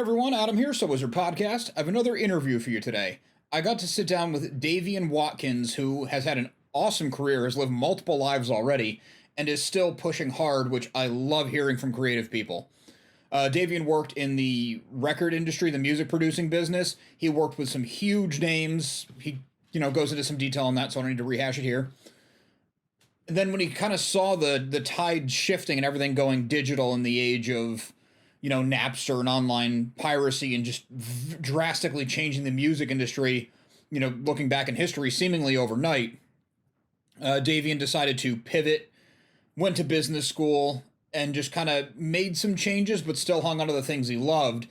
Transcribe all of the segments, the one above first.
Everyone, Adam here, So Was Your Podcast. I have another interview for you today. I got to sit down with Davien Watkins, who has had an awesome career, has lived multiple lives already, and is still pushing hard, which I love hearing from creative people. Davien worked in the record industry, the music producing business. He worked with some huge names. He goes into some detail on that, so I don't need to rehash it here. And then when he kind of saw the tide shifting and everything going digital in the age of Napster and online piracy and just drastically changing the music industry, looking back in history seemingly overnight, Davien decided to pivot, went to business school, and just kind of made some changes, but still hung on to the things he loved.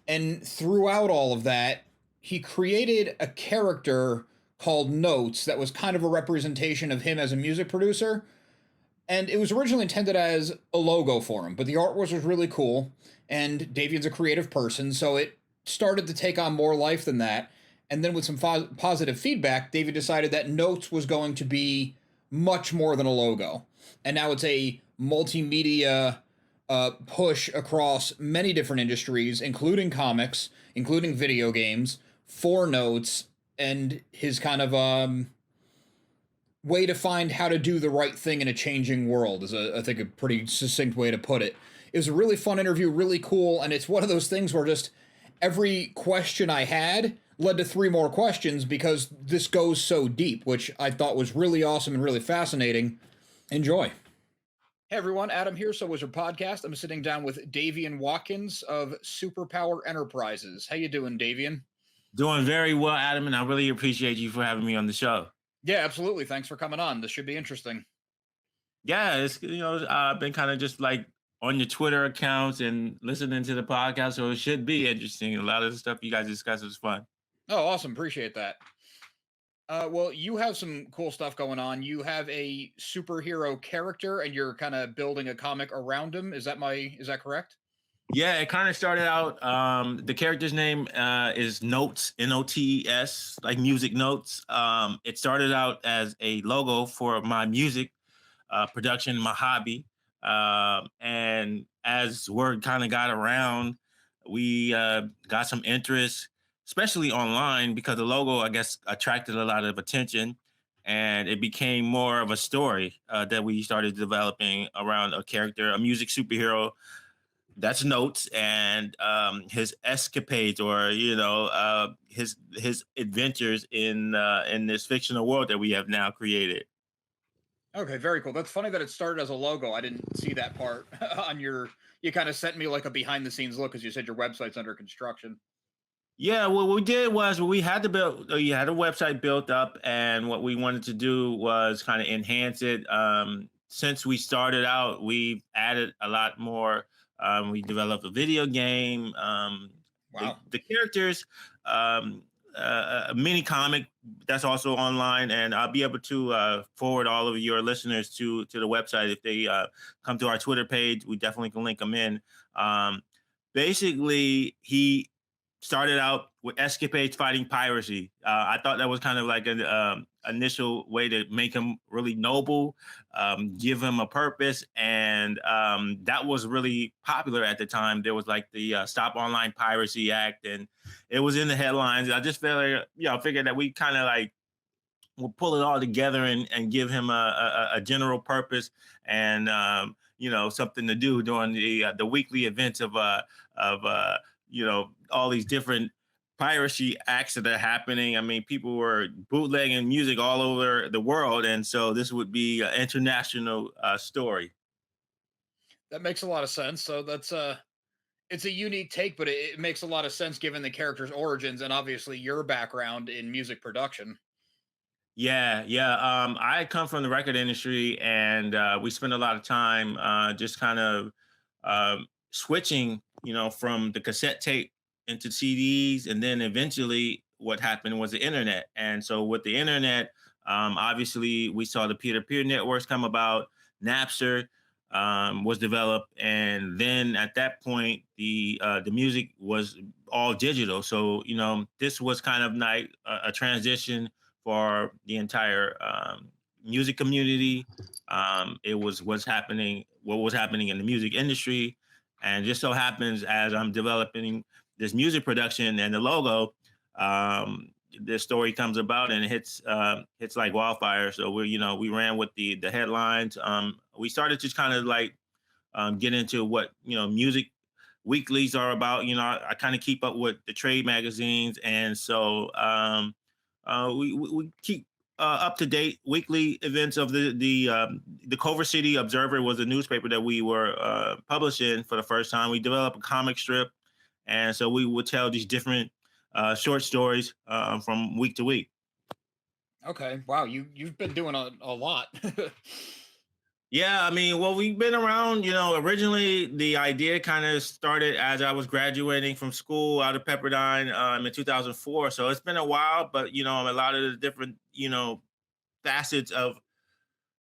And throughout all of that, he created a character called Notes that was kind of a representation of him as a music producer. And it was originally intended as a logo for him, but the art was really cool. And Davien's a creative person, so it started to take on more life than that. And then with some positive feedback, Davien decided that Notes was going to be much more than a logo. And now it's a multimedia push across many different industries, including comics, including video games, for Notes, and his kind of way to find how to do the right thing in a changing world is, I think, a pretty succinct way to put it. It was a really fun interview, really cool, and it's one of those things where just every question I had led to three more questions because this goes so deep, which I thought was really awesome and really fascinating. Enjoy. Hey everyone, Adam here, So Was Your Podcast. I'm sitting down with Davien Watkins of Superpower Enterprises. How you doing, Davien? Doing very well, Adam, and I really appreciate you for having me on the show. Yeah, absolutely. Thanks for coming on. This should be interesting. Yeah, it's I've been kind of just like on your Twitter accounts and listening to the podcast, so it should be interesting. A lot of the stuff you guys discuss is fun. Oh, awesome. Appreciate that. Well, you have some cool stuff going on. You have a superhero character and you're kind of building a comic around him. Is that correct? Yeah, it kind of started out. The character's name is Notes, Notes, like music notes. It started out as a logo for my music production, my hobby. And as word kind of got around, we got some interest, especially online, because the logo, I guess, attracted a lot of attention. And it became more of a story that we started developing around a character, a music superhero. That's Notes, and his escapades, or his adventures in this fictional world that we have now created. Okay, very cool. That's funny that it started as a logo. I didn't see that part on your. You kind of sent me like a behind the scenes look because you said your website's under construction. Yeah, what we did was we had to build. You had a website built up, and what we wanted to do was kind of enhance it. Since we started out, we've added a lot more. We developed a video game. Wow. The characters, a mini comic that's also online, and I'll be able to forward all of your listeners to the website if they come to our Twitter page. We definitely can link them in. Basically, he started out with escapades fighting piracy. I thought that was kind of like an initial way to make him really noble, give him a purpose, and that was really popular at the time. There was like the Stop Online Piracy Act, and it was in the headlines. I just figured that we kind of like will pull it all together and give him a general purpose and something to do during the weekly events of all these different piracy acts that are happening. I mean, people were bootlegging music all over the world, and so this would be an international story. That makes a lot of sense. So that's it's a unique take, but it makes a lot of sense given the character's origins and obviously your background in music production. Yeah, yeah. I come from the record industry, and we spend a lot of time just kind of switching, from the cassette tape into CDs, and then eventually, what happened was the internet. And so, with the internet, obviously, we saw the peer-to-peer networks come about. Napster was developed, and then at that point, the music was all digital. So, this was kind of like a transition for the entire music community. It was what was happening in the music industry, and just so happens as I'm developing this music production and the logo, this story comes about and it hits like wildfire. So we ran with the headlines. We started to kind of like get into what music weeklies are about. I kind of keep up with the trade magazines, and so we keep up to date weekly events of the Culver City Observer was a newspaper that we were publishing for the first time. We developed a comic strip, and so we would tell these different short stories from week to week. Okay. Wow. You've been doing a lot. Yeah, I mean, well, we've been around, originally the idea kind of started as I was graduating from school out of Pepperdine in 2004. So it's been a while, but, a lot of the different, facets of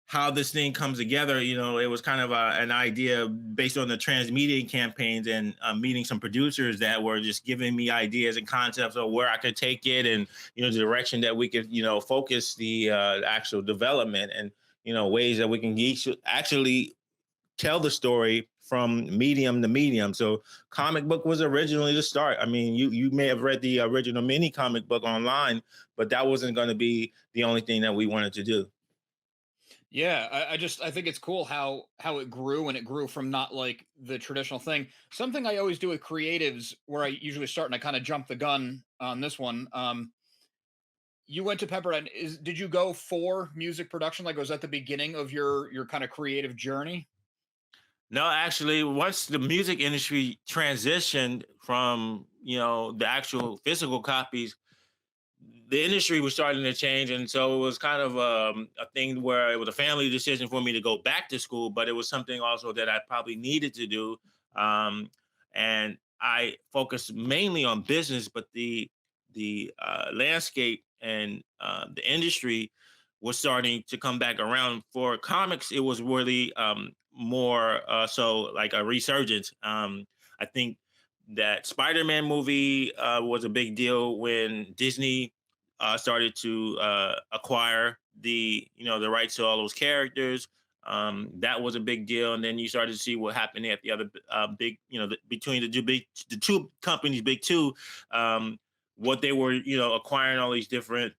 how this thing comes together, it was kind of an idea based on the transmedia campaigns and meeting some producers that were just giving me ideas and concepts of where I could take it and, the direction that we could, focus the actual development and, ways that we can actually tell the story from medium to medium. So comic book was originally the start. I mean, you may have read the original mini comic book online, but that wasn't going to be the only thing that we wanted to do. Yeah, I think it's cool how it grew, and it grew from not like the traditional thing. Something I always do with creatives, where I usually start and I kind of jump the gun on this one. You went to Pepperdine. Did you go for music production? Like, was that the beginning of your kind of creative journey? No, actually, once the music industry transitioned from, the actual physical copies, the industry was starting to change. And so it was kind of a thing where it was a family decision for me to go back to school, but it was something also that I probably needed to do. And I focused mainly on business, but the landscape and the industry was starting to come back around. For comics, it was really more so like a resurgence. I think that Spider-Man movie was a big deal when Disney started to acquire the rights to all those characters. That was a big deal, and then you started to see what happened at the other big, between the two companies, big two, what they were, acquiring all these different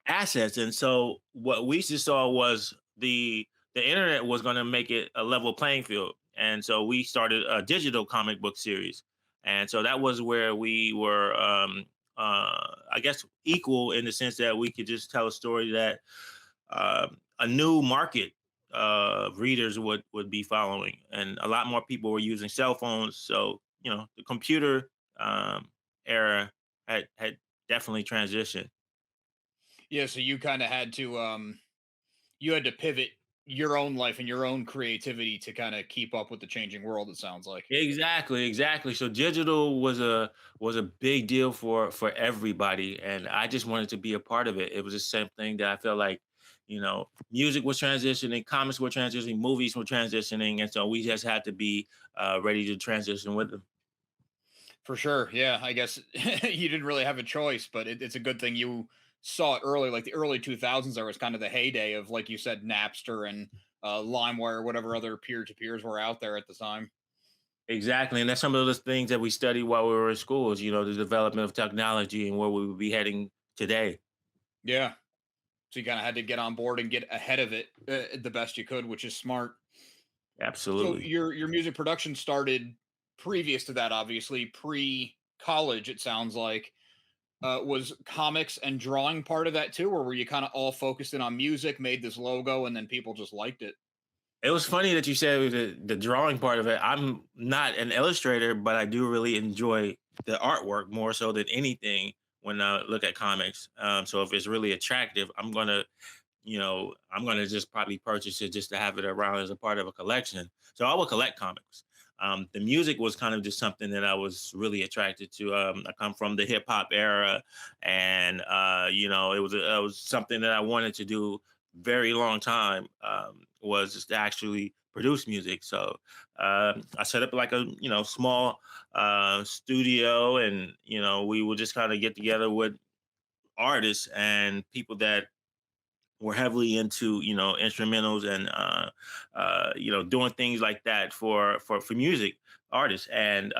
assets. And so what we just saw was the internet was going to make it a level playing field. And so we started a digital comic book series. And so that was where we were I guess equal in the sense that we could just tell a story that a new market readers would be following, and a lot more people were using cell phones. So the computer era had definitely transitioned. Yeah, so you kind of had to you had to pivot your own life and your own creativity to kind of keep up with the changing world, it sounds like. Exactly, exactly. So digital was a big deal for everybody, and I just wanted to be a part of it. It was the same thing that I felt like, music was transitioning, comics were transitioning, movies were transitioning, and so we just had to be ready to transition with them. For sure. Yeah, I guess you didn't really have a choice, but it's a good thing you saw it early. Like the early 2000s, there was kind of the heyday of, like you said, Napster and LimeWire, whatever other peer to peers were out there at the time. Exactly, and that's some of those things that we studied while we were in schools. The development of technology and where we would be heading today. Yeah. So you kind of had to get on board and get ahead of it the best you could, which is smart. So Absolutely. your music production started previous to that, obviously pre college. It sounds like. Was comics and drawing part of that too, or were you kind of all focused in on music, made this logo, and then people just liked it? It was funny that you said the drawing part of it. I'm not an illustrator, but I do really enjoy the artwork more so than anything when I look at comics. So if it's really attractive, I'm gonna just probably purchase it just to have it around as a part of a collection. So I will collect comics. The music was kind of just something that I was really attracted to. I come from the hip hop era, and it was something that I wanted to do very long time. Was just to actually produce music. So I set up like a small studio, and we would just kind of get together with artists and people that were heavily into instrumentals and doing things like that for music artists. And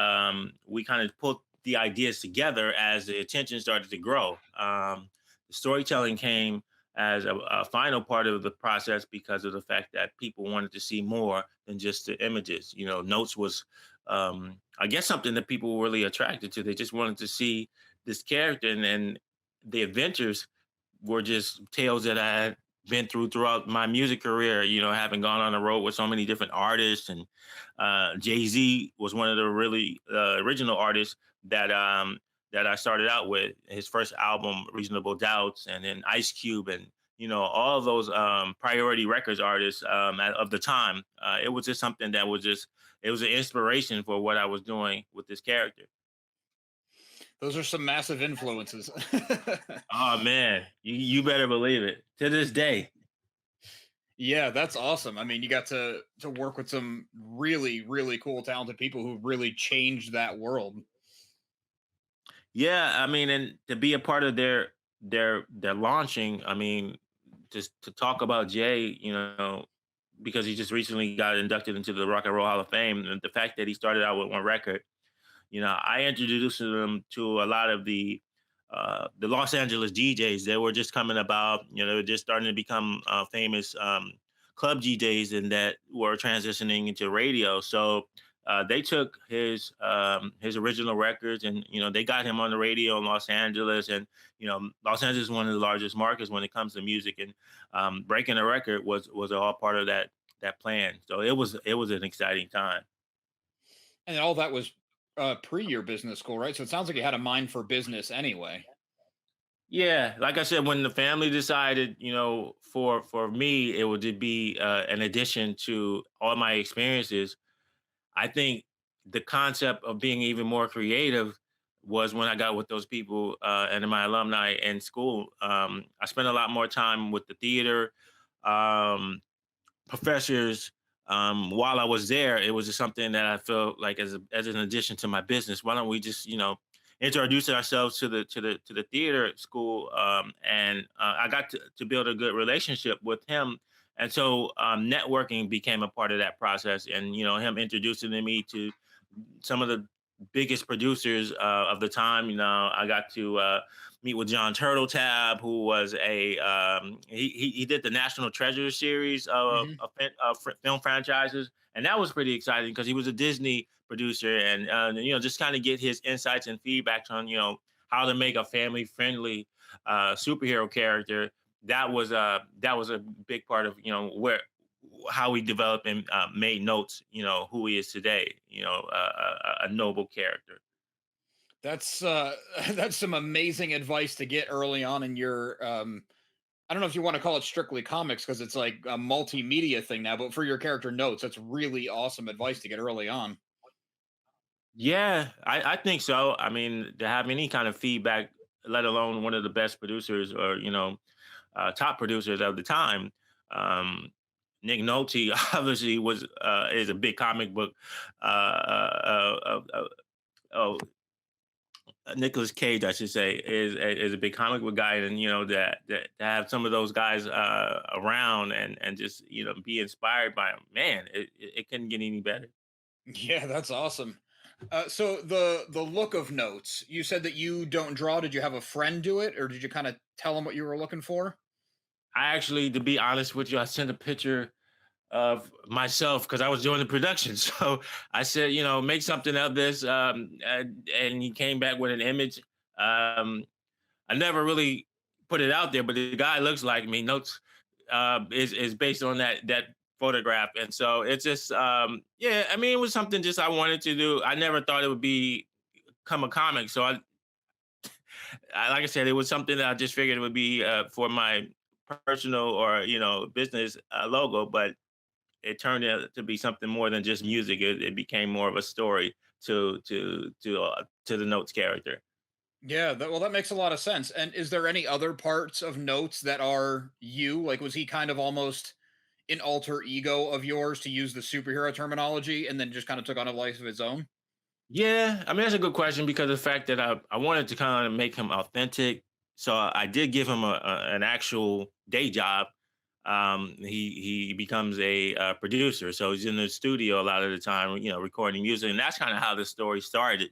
we kind of the ideas together as the attention started to grow. The storytelling came as a final part of the process because of the fact that people wanted to see more than just the images. You know, notes was, I guess, something that people were really attracted to. They just wanted to see this character, and the adventures were just tales that I had been throughout my music career. You know, having gone on the road with so many different artists, and Jay Z was one of the really original artists that I started out with. His first album, Reasonable Doubts, and then Ice Cube, and all of those Priority Records artists of the time. It was just something that was just it was an inspiration for what I was doing with this character. Those are some massive influences. Oh man, you better believe it. To this day. Yeah, that's awesome. I mean, you got to work with some really, really cool, talented people who really changed that world. Yeah, I mean, and to be a part of their launching, I mean, just to talk about Jay, because he just recently got inducted into the Rock and Roll Hall of Fame, and the fact that he started out with one record, I introduced them to a lot of the Los Angeles DJs. They were just coming about, they were just starting to become famous club DJs, and that were transitioning into radio. So they took his original records, and they got him on the radio in Los Angeles. And Los Angeles is one of the largest markets when it comes to music, and breaking a record was all part of that plan. So it was an exciting time. And all that was pre your business school, right? So it sounds like you had a mind for business anyway. Yeah, like I said, when the family decided, for me, it would be an addition to all my experiences. I think the concept of being even more creative was when I got with those people and my alumni in school. I spent a lot more time with the theater. Um, Professors, while I was there, it was just something that I felt like as an addition to my business. Why don't we just introduce ourselves to the theater school? And I got to build a good relationship with him, and so networking became a part of that process. And him introducing me to some of the biggest producers of the time. I got to meet with John Turtletab, who was he did the National Treasure series Hmm. of film franchises, and that was pretty exciting because he was a Disney producer, and just kind of get his insights and feedback on how to make a family friendly superhero character. That was a big part of where how he developed and made notes, who he is today, a noble character. That's that's some amazing advice to get early on in your I don't know if you want to call it strictly comics because it's like a multimedia thing now, but for your character notes, that's really awesome advice to get early on. Yeah, I think so. I mean, to have any kind of feedback, let alone one of the best producers or, top producers of the time. Um, Nick Nolte obviously was is a big comic book oh, Nicolas Cage, I should say, is a big comic book guy, and that to have some of those guys around and just be inspired by them, man, it couldn't get any better. Yeah, that's awesome. So the look of notes, you said that you don't draw. Did you have a friend do it, or did you kind of tell him what you were looking for? I actually, to be honest with you, I sent a picture of myself because I was doing the production. So I said, make something of this, and he came back with an image. Um, I never really put it out there, but the guy looks like me. Notes is based on that photograph, and so it's just yeah. I mean, it was something just I wanted to do. I never thought it would become a comic, so like I said, it was something that I just figured it would be for my personal or business logo, but it turned out to be something more than just music. It became more of a story to the Notes character. Yeah, well, that makes a lot of sense. And is there any other parts of notes that are you? Like, was he kind of almost an alter ego of yours, to use the superhero terminology, and then just kind of took on a life of his own? Yeah, I mean that's a good question because of the fact that I wanted to kind of make him authentic. So I did give him an actual day job. He becomes a producer, so he's in the studio a lot of the time, recording music, and that's kind of how the story started.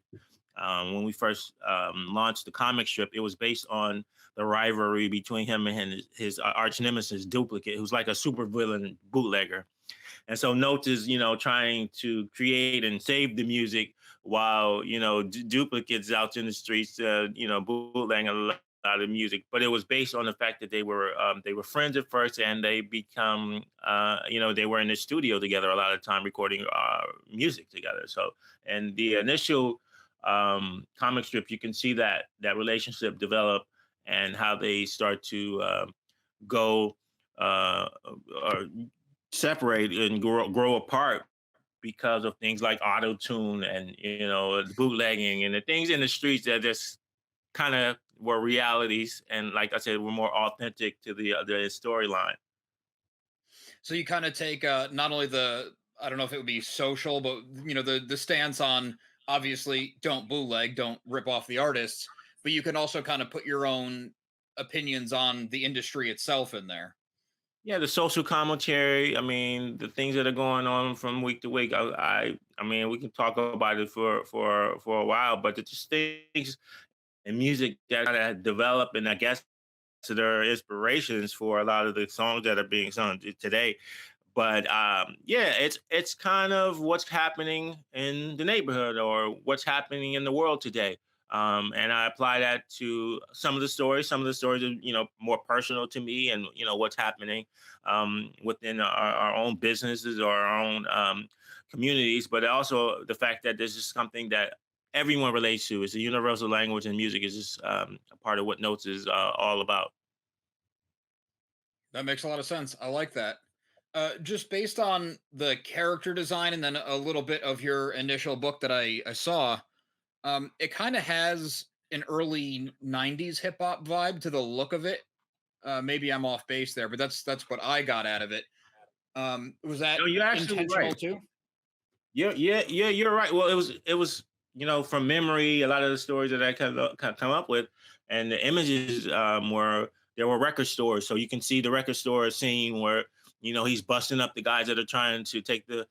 When we first launched the comic strip, it was based on the rivalry between him and his arch nemesis Duplicate, who's like a super villain bootlegger. And so Notes is, trying to create and save the music while, Duplicates out in the streets, bootlegging a lot of music. But it was based on the fact that they were friends at first, and they become, they were in the studio together a lot of time recording music together. So, and the initial comic strip, you can see that relationship develop and how they start to go or separate and grow apart because of things like auto tune and the bootlegging and the things in the streets that just kind of were realities, and like I said, were more authentic to the storyline. So you kind of take not only the, I don't know if it would be social, but the stance on, obviously don't bootleg, don't rip off the artists, but you can also kind of put your own opinions on the industry itself in there. Yeah, the social commentary. I mean, the things that are going on from week to week. I mean, we can talk about it for a while, but it's just things and music that kind of develop, and I guess there are inspirations for a lot of the songs that are being sung today. But yeah, it's kind of what's happening in the neighborhood or what's happening in the world today. And I apply that to some of the stories. Some of the stories are, more personal to me, and what's happening within our own businesses or our own communities. But also the fact that this is something that everyone relates to. It's a universal language, and music is just a part of what Notes is all about. That makes a lot of sense. I like that. Just based on the character design and then a little bit of your initial book that I saw, it kind of has an early '90s hip hop vibe to the look of it. Maybe I'm off base there, but that's what I got out of it. Was that No, you're actually intentional right. too? Yeah, you're right. Well, it was from memory, a lot of the stories that I come up with, and the images were there were record stores, so you can see the record store scene where he's busting up the guys that are trying to take the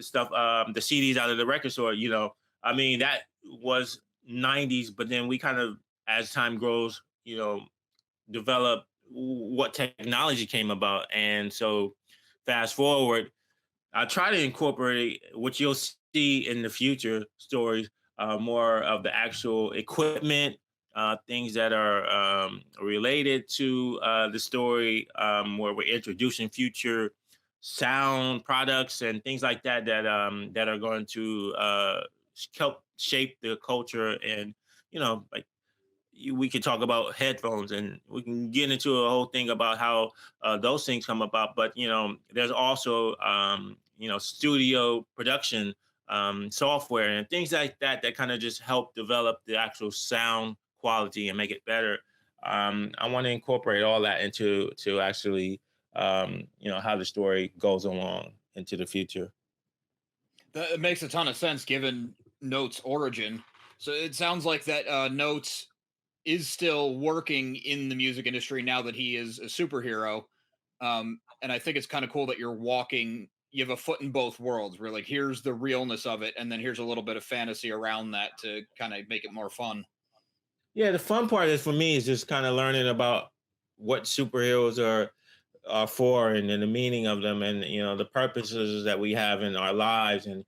stuff, the CDs out of the record store. I mean that was '90s, but then we kind of, as time grows, develop what technology came about, and so fast forward, I try to incorporate what you'll see in the future stories, more of the actual equipment, things that are related to the story, where we're introducing future sound products and things like that are going to help shape the culture, and like we could talk about headphones, and we can get into a whole thing about how those things come about. But there's also studio production software and things like that kind of just help develop the actual sound quality and make it better. I want to incorporate all that into to actually how the story goes along into the future. That it makes a ton of sense given Note's origin. So it sounds like that Notes is still working in the music industry now that he is a superhero. And I think it's kind of cool that you're walking, you have a foot in both worlds where, like, here's the realness of it, and then here's a little bit of fantasy around that to kind of make it more fun. Yeah, the fun part is for me is just kind of learning about what superheroes are for, and the meaning of them, and the purposes that we have in our lives, and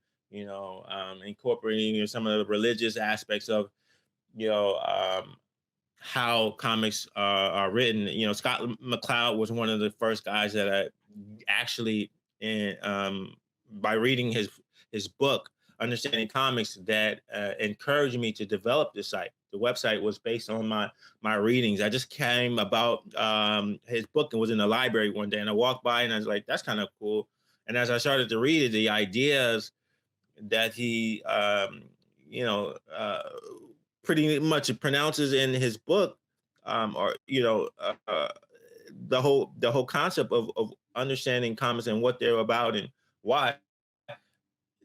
incorporating some of the religious aspects of you know um, how comics are written. Scott McCloud was one of the first guys that I actually, by reading his book, Understanding Comics, that encouraged me to develop the site. The website was based on my readings. I just came about his book and was in the library one day, and I walked by and I was like, "That's kind of cool." And as I started to read it, the ideas that he, you know, pretty much pronounces in his book, or the whole concept of understanding comics and what they're about and why,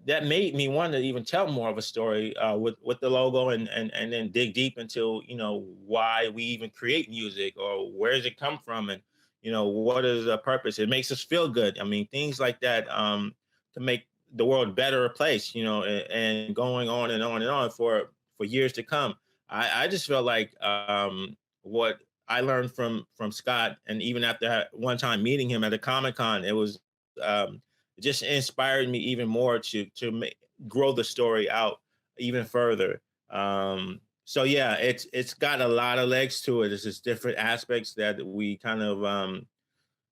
that made me want to even tell more of a story with the logo, and then dig deep into why we even create music, or where does it come from, and what is the purpose. It makes us feel good. I mean, things like that, to make the world a better place, and going on and on and on for years to come. I just felt like what I learned from Scott, and even after one time meeting him at a Comic Con, um, it just inspired me even more to grow the story out even further. So yeah, it's got a lot of legs to it. It's just different aspects that we kind of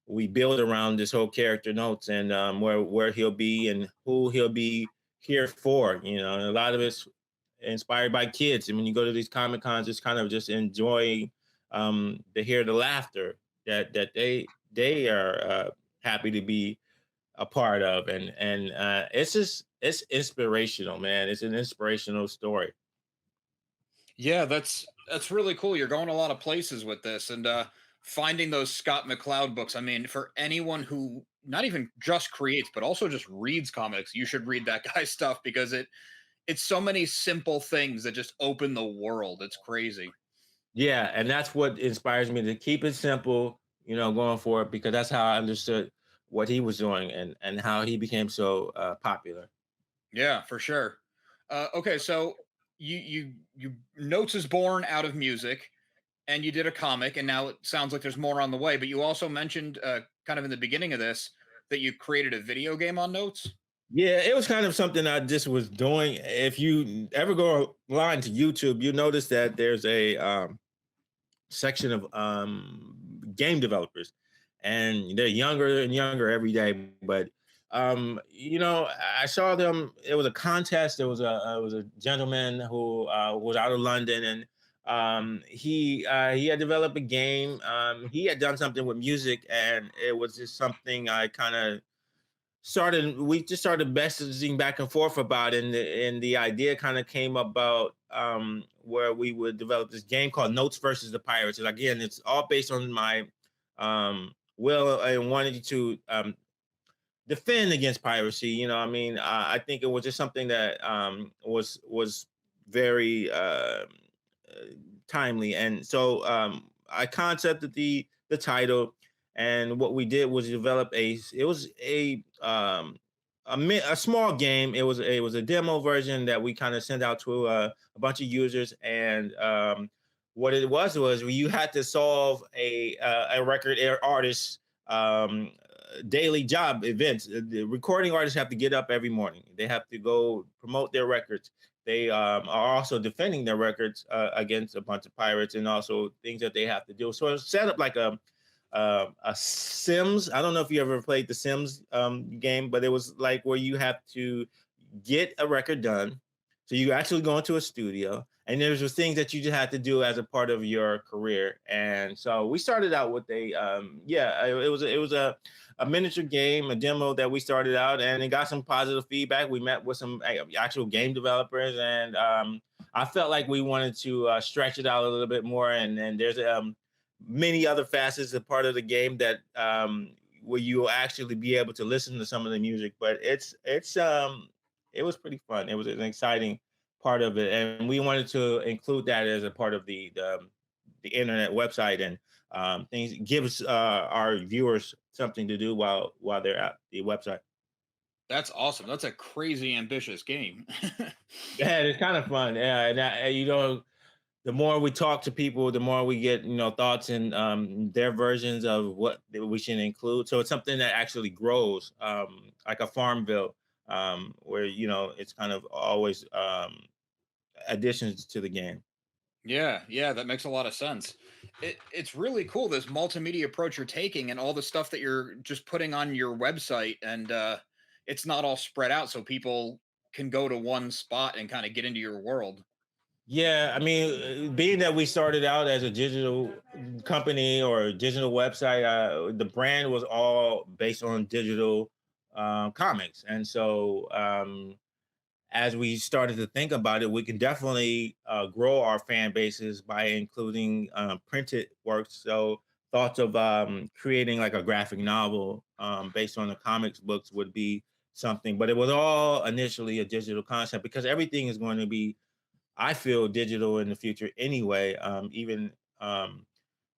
we build around this whole character notes, and where he'll be and who he'll be here for. You know, and a lot of it's inspired by kids. And when you go to these Comic Cons, it's kind of just enjoying to hear the laughter that they are happy to be a part of, and it's just it's inspirational, man. It's an inspirational story. Yeah, that's really cool. You're going a lot of places with this, and finding those Scott McCloud books. I mean, for anyone who not even just creates but also just reads comics, you should read that guy's stuff because it's so many simple things that just open the world. It's crazy. Yeah, and that's what inspires me to keep it simple, you know, going forward, because that's how I understood what he was doing and how he became so popular. Yeah, for sure. Okay, so you Notes is born out of music, and you did a comic, and now it sounds like there's more on the way. But you also mentioned, kind of in the beginning of this, that you created a video game on Notes. Yeah, it was kind of something I just was doing. If you ever go online to YouTube, you notice that there's a section of game developers, and they're younger and younger every day. But you know, I saw them. It was a contest. There was a gentleman who was out of London, and he had developed a game. He had done something with music, and it was just something I kind of started we just started messaging back and forth about it, and the idea kind of came about where we would develop this game called Notes versus the Pirates. And again, it's all based on my will and wanting to defend against piracy. You know, I mean, I think it was just something that was very timely, and so I concepted the title, and what we did was develop a. It was a small game. It was a demo version that we kind of sent out to a bunch of users, and what it was you had to solve a record artist daily job events. The recording artists have to get up every morning. They have to go promote their records. They are also defending their records against a bunch of pirates, and also things that they have to do. So it's set up like a Sims. I don't know if you ever played the Sims game, but it was like where you have to get a record done. So you actually go into a studio, and there's just things that you just had to do as a part of your career. And so we started out with it was a miniature game, a demo that we started out, and it got some positive feedback. We met with some actual game developers, and I felt like we wanted to stretch it out a little bit more. And then there's many other facets of part of the game that where you will actually be able to listen to some of the music. But it was pretty fun. It was an exciting part of it, and we wanted to include that as a part of the internet website, and things gives our viewers something to do while they're at the website. That's awesome. That's a crazy ambitious game. Yeah, it's kind of fun. Yeah, and you know, the more we talk to people, the more we get, you know, thoughts and their versions of what we should include. So it's something that actually grows, like a Farmville, where you know it's kind of always additions to the game. Yeah, yeah, that makes a lot of sense. It's really cool this multimedia approach you're taking and all the stuff that you're just putting on your website, and it's not all spread out so people can go to one spot and kind of get into your world. Yeah, I mean, being that we started out as a digital company or a digital website, the brand was all based on digital comics, and so as we started to think about it, we can definitely grow our fan bases by including printed works. So thoughts of creating like a graphic novel based on the comics books would be something, but it was all initially a digital concept because everything is going to be, I feel, digital in the future anyway. Even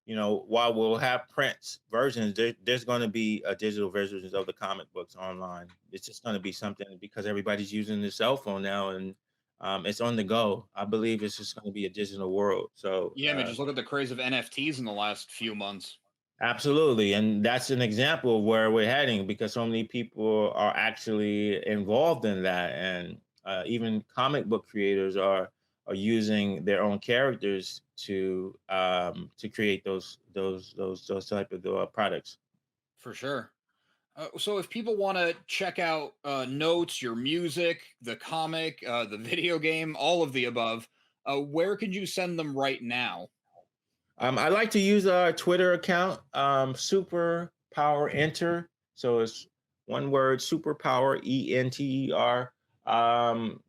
you know, while we'll have print versions, there's going to be a digital versions of the comic books online. It's just going to be something because everybody's using the cell phone now, and it's on the go. I believe it's just going to be a digital world. So Yeah, I mean, just look at the craze of NFTs in the last few months. absolutely, and that's an example of where we're heading because so many people are actually involved in that, and even comic book creators are using their own characters to create those type of products. For sure. So if people want to check out notes, your music, the comic, the video game, all of the above, where could you send them right now? I like to use our Twitter account, Superpower Enter. So it's one word, Superpower ENTER. Um,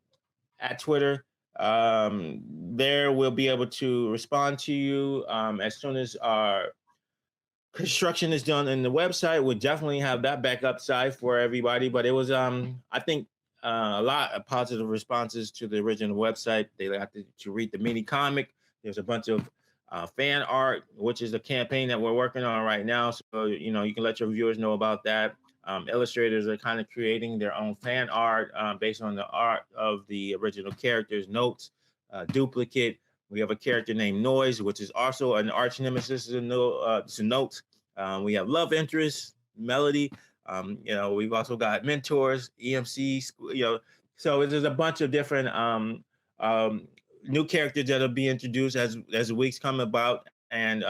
at Twitter. There we'll be able to respond to you as soon as our construction is done in the website. We'll definitely have that backup side for everybody. But it was, I think, a lot of positive responses to the original website. They got to read the mini comic. There's a bunch of fan art, which is a campaign that we're working on right now. So you can let your viewers know about that. Illustrators are kind of creating their own fan art based on the art of the original characters, notes, duplicate. We have a character named Noise, which is also an arch nemesis in Notes. We have love interest, Melody. We've also got mentors, EMC. So there's a bunch of different new characters that'll be introduced as the weeks come about. And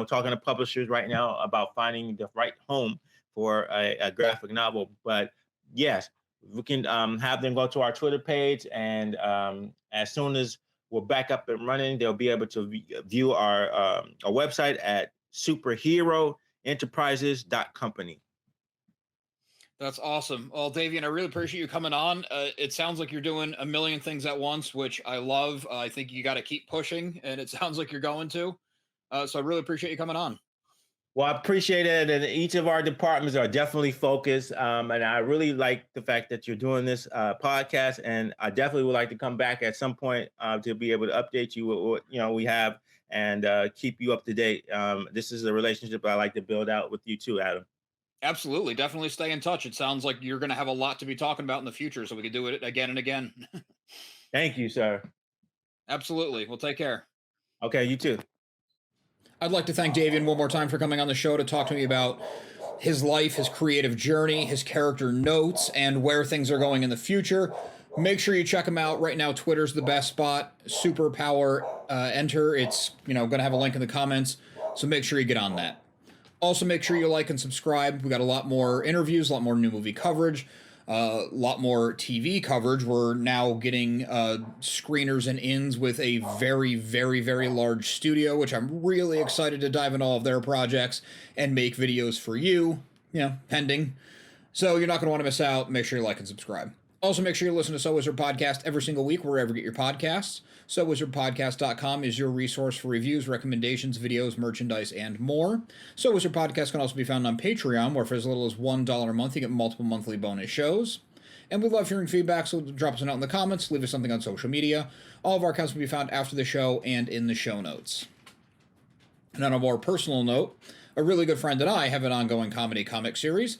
talking to publishers right now about finding the right home for a graphic novel. But yes, we can have them go to our Twitter page, and as soon as we're back up and running, they'll be able to view our website at superheroenterprises.company. That's awesome. Well, Davian, I really appreciate you coming on. It sounds like you're doing a million things at once, which I love. I think you got to keep pushing, and it sounds like you're going to. So I really appreciate you coming on. Well, I appreciate it. And each of our departments are definitely focused. And I really like the fact that you're doing this podcast. And I definitely would like to come back at some point to be able to update you with what we have and keep you up to date. This is a relationship I like to build out with you too, Adam. Absolutely. Definitely stay in touch. It sounds like you're going to have a lot to be talking about in the future, so we could do it again and again. Thank you, sir. Absolutely. Well, take care. Okay, you too. I'd like to thank Davien one more time for coming on the show to talk to me about his life, his creative journey, his character notes, and where things are going in the future. Make sure you check him out right now. Twitter's the best spot. Superpower Enter. It's going to have a link in the comments, so make sure you get on that. Also, make sure you like and subscribe. We got a lot more interviews, a lot more new movie coverage, a lot more TV coverage. We're now getting screeners and ins with a very, very, very large studio, which I'm really excited to dive into all of their projects and make videos for you, pending. So you're not going to want to miss out. Make sure you like and subscribe. Also, make sure you listen to So Wizard Podcast every single week, wherever you get your podcasts. SoWizardPodcast.com is your resource for reviews, recommendations, videos, merchandise, and more. So Wizard Podcast can also be found on Patreon, where for as little as $1 a month, you get multiple monthly bonus shows. And we love hearing feedback, so drop us a note in the comments, leave us something on social media. All of our accounts will be found after the show and in the show notes. And on a more personal note, a really good friend and I have an ongoing comedy comic series.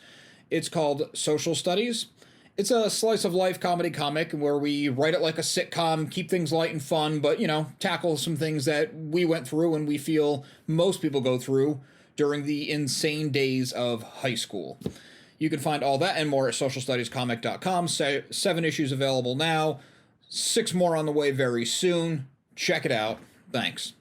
It's called Social Studies. It's a slice of life comedy comic where we write it like a sitcom, keep things light and fun, but, tackle some things that we went through and we feel most people go through during the insane days of high school. You can find all that and more at socialstudiescomic.com. 7 issues available now, 6 more on the way very soon. Check it out. Thanks.